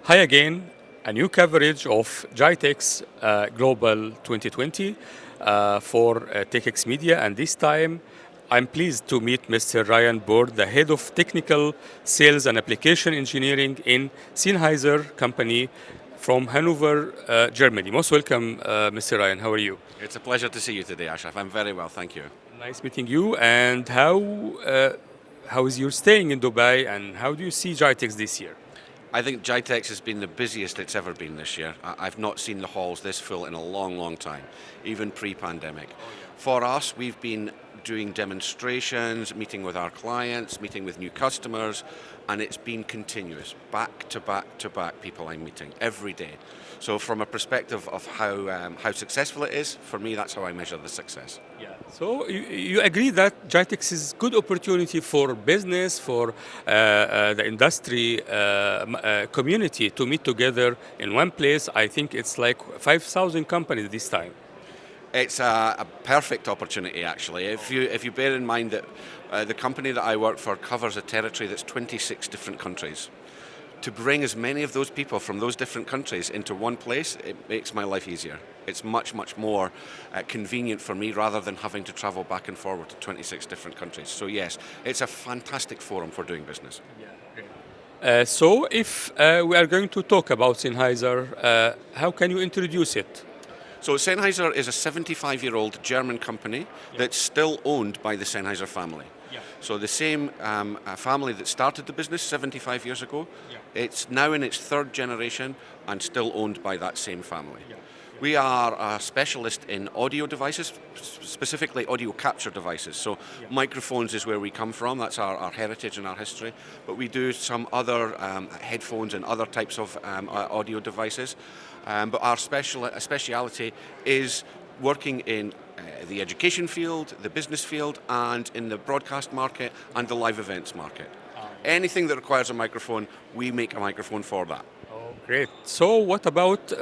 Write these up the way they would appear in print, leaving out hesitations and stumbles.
Hi again, a new coverage of GITEX Global 2020 for TECHx Media, and this time I'm pleased to meet Mr. Ryan Burr, the head of technical sales and application engineering in Sennheiser company from Hanover, Germany. Most welcome, Mr. Ryan. How are you? It's a pleasure to see you today, Ashraf. I'm very well, thank you. Nice meeting you. And how is your staying in Dubai, and how do you see GITEX this year? I think GITEX has been the busiest it's ever been this year. I've not seen the halls this full in a long, long time, even pre-pandemic. For us, we've been doing demonstrations, meeting with our clients, meeting with new customers, and it's been continuous, back to back to back people I'm meeting every day. So from a perspective of how successful it is, for me, that's how I measure the success. Yeah. So you agree that GITEX is good opportunity for business, for the industry community to meet together in one place. I think it's like 5,000 companies this time. It's a perfect opportunity, actually. If you bear in mind that the company that I work for covers a territory that's 26 different countries. To bring as many of those people from those different countries into one place, it makes my life easier. It's much, much more convenient for me rather than having to travel back and forward to 26 different countries. So yes, it's a fantastic forum for doing business. Yeah, great. So if we are going to talk about Sennheiser, how can you introduce it? So Sennheiser is a 75-year-old German company that's still owned by the Sennheiser family. Yeah. So the same family that started the business 75 years ago, it's now in its third generation and still owned by that same family. Yeah. We are a specialist in audio devices, specifically audio capture devices. So microphones is where we come from, that's our heritage and our history. But we do some other headphones and other types of audio devices. But our speciality is working in the education field, the business field, and in the broadcast market and the live events market. Anything that requires a microphone, we make a microphone for that. Oh, great. So what about,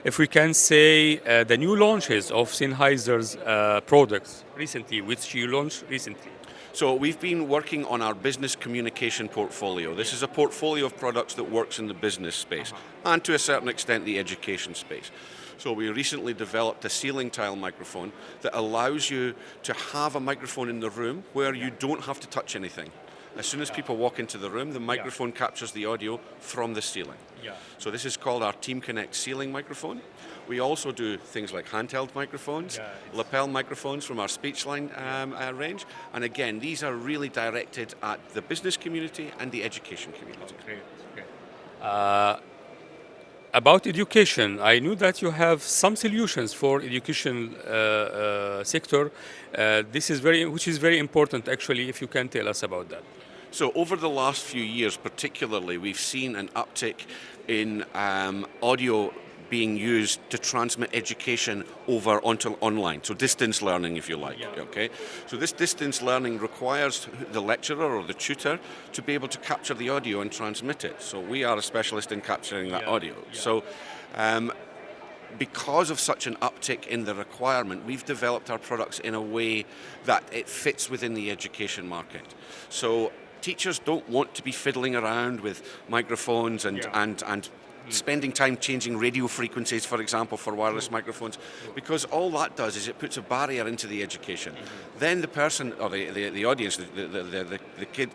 if we can say, the new launches of Sennheiser's products recently, which you launched recently? So we've been working on our business communication portfolio. This is a portfolio of products that works in the business space and to a certain extent the education space. So we recently developed a ceiling tile microphone that allows you to have a microphone in the room where you don't have to touch anything. As soon as people walk into the room, the microphone captures the audio from the ceiling. So this is called our Team Connect ceiling microphone. We also do things like handheld microphones, lapel microphones from our Speechline range. And again, these are really directed at the business community and the education community. Great. About education, I knew that you have some solutions for education sector. Which is very important, actually, if you can tell us about that. So over the last few years particularly, we've seen an uptick in audio being used to transmit education over onto online, so distance learning, if you like. Okay. So this distance learning requires the lecturer or the tutor to be able to capture the audio and transmit it. So we are a specialist in capturing that audio. So because of such an uptick in the requirement, we've developed our products in a way that it fits within the education market. So teachers don't want to be fiddling around with microphones and spending time changing radio frequencies, for example, for wireless microphones, because all that does is it puts a barrier into the education. Then the person, or the audience, the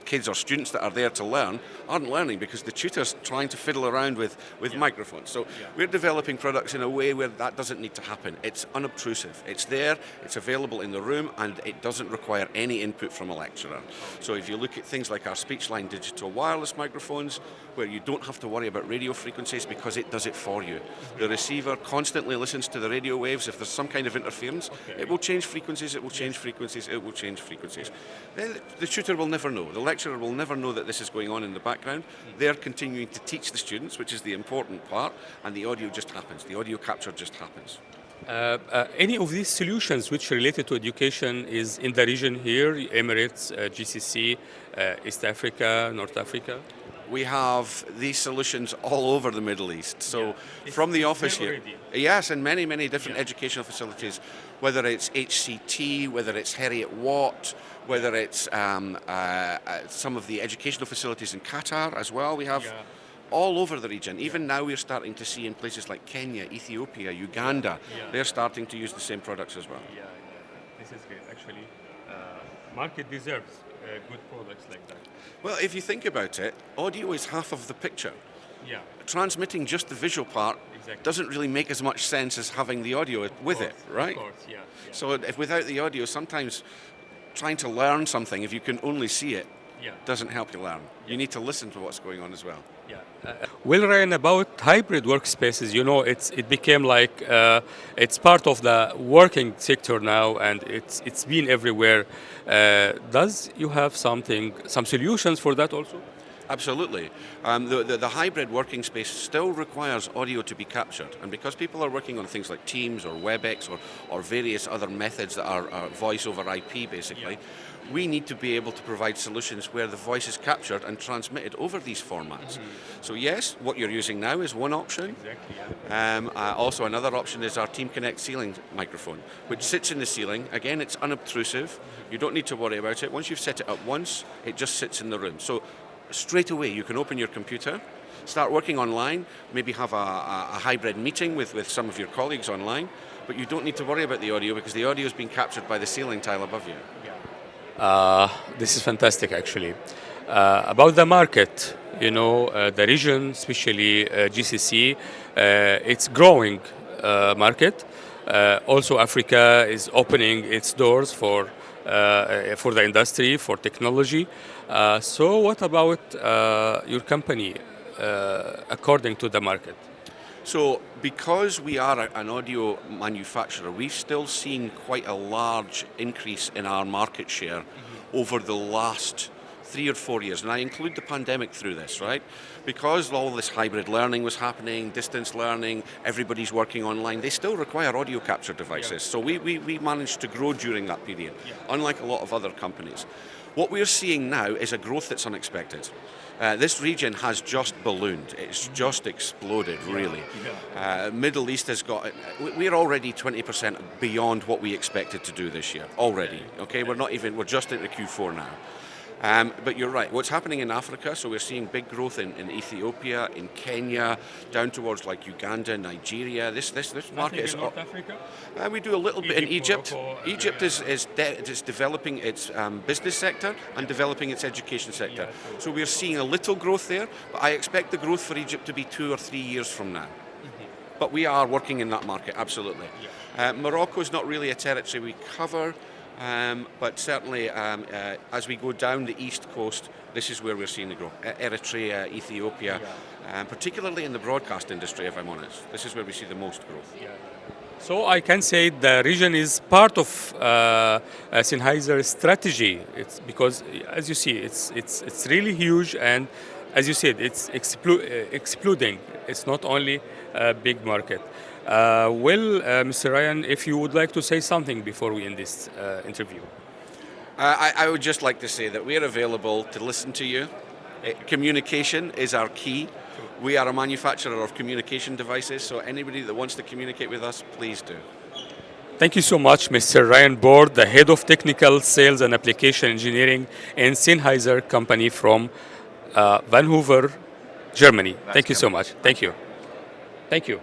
kids or students that are there to learn, aren't learning because the tutor's trying to fiddle around with microphones. So we're developing products in a way where that doesn't need to happen. It's unobtrusive. It's there, it's available in the room, and it doesn't require any input from a lecturer. So if you look at things like our Speechline digital wireless microphones, where you don't have to worry about radio frequencies because it does it for you. The receiver constantly listens to the radio waves. If there's some kind of interference, it will change frequencies, it will change frequencies, it will change frequencies. Then the tutor will never know. The lecturer will never know that this is going on in the background. They're continuing to teach the students, which is the important part, and the audio just happens. The audio capture just happens. Any of these solutions which related to education is in the region here, Emirates, GCC, East Africa, North Africa? We have these solutions all over the Middle East. So from the office here, yes, and many different educational facilities, whether it's HCT, whether it's Heriot Watt, whether it's some of the educational facilities in Qatar as well. We have all over the region. Even now we're starting to see in places like Kenya, Ethiopia, Uganda, they're starting to use the same products as well. Yeah, this is great. Actually, market deserves good products like that. Well, if you think about it, audio is half of the picture. Yeah, Transmitting just the visual part exactly. doesn't really make as much sense as having the audio with it, right? Of course, yeah. So if without the audio, sometimes trying to learn something, if you can only see it, doesn't help you learn. You need to listen to what's going on as well. Yeah. Well, Ryan, about hybrid workspaces, it became like it's part of the working sector now, and it's been everywhere. Does you have some solutions for that also? Absolutely. The hybrid working space still requires audio to be captured, and because people are working on things like Teams or WebEx or various other methods that are voice over IP basically, we need to be able to provide solutions where the voice is captured and transmitted over these formats. So yes, what you're using now is one option. Exactly, yeah. Also another option is our Team Connect ceiling microphone, which sits in the ceiling. Again, it's unobtrusive. You don't need to worry about it. Once you've set it up once, it just sits in the room. So straight away you can open your computer, start working online, maybe have a hybrid meeting with some of your colleagues online, but you don't need to worry about the audio because the audio is being captured by the ceiling tile above you. This is fantastic, actually. About the market, the region, especially GCC, it's growing market. Also, Africa is opening its doors for the industry, for technology. So what about your company according to the market? So because we are an audio manufacturer, we've still seen quite a large increase in our market share over the last 3 or 4 years, and I include the pandemic through this, right? Because all this hybrid learning was happening, distance learning, everybody's working online, they still require audio capture devices. So we managed to grow during that period, unlike a lot of other companies. What we're seeing now is a growth that's unexpected. This region has just ballooned. It's just exploded, really. Middle East has got, we're already 20% beyond what we expected to do this year, already. Okay, we're just into Q4 now. But you're right, what's happening in Africa, so we're seeing big growth in Ethiopia, in Kenya, down towards like Uganda, Nigeria. This market is... North Africa? We do a little bit in Egypt. Morocco, Egypt is developing its business sector and developing its education sector. So we're seeing a little growth there, but I expect the growth for Egypt to be 2 or 3 years from now. But we are working in that market, absolutely. Morocco is not really a territory we cover. But certainly, as we go down the east coast, this is where we're seeing the growth. Eritrea, Ethiopia, particularly in the broadcast industry, if I'm honest. This is where we see the most growth. So I can say the region is part of Sennheiser's strategy. It's because, as you see, it's really huge, and as you said, it's exploding. It's not only a big market. Mr. Ryan, if you would like to say something before we end this interview. I would just like to say that we are available to listen to you. Communication is our key. We are a manufacturer of communication devices, so anybody that wants to communicate with us, please do. Thank you so much, Mr. Ryan Burr, the Head of Technical Sales and Application Engineering in Sennheiser Company from Vancouver, Germany. Thank you so much. Thank you. Thank you.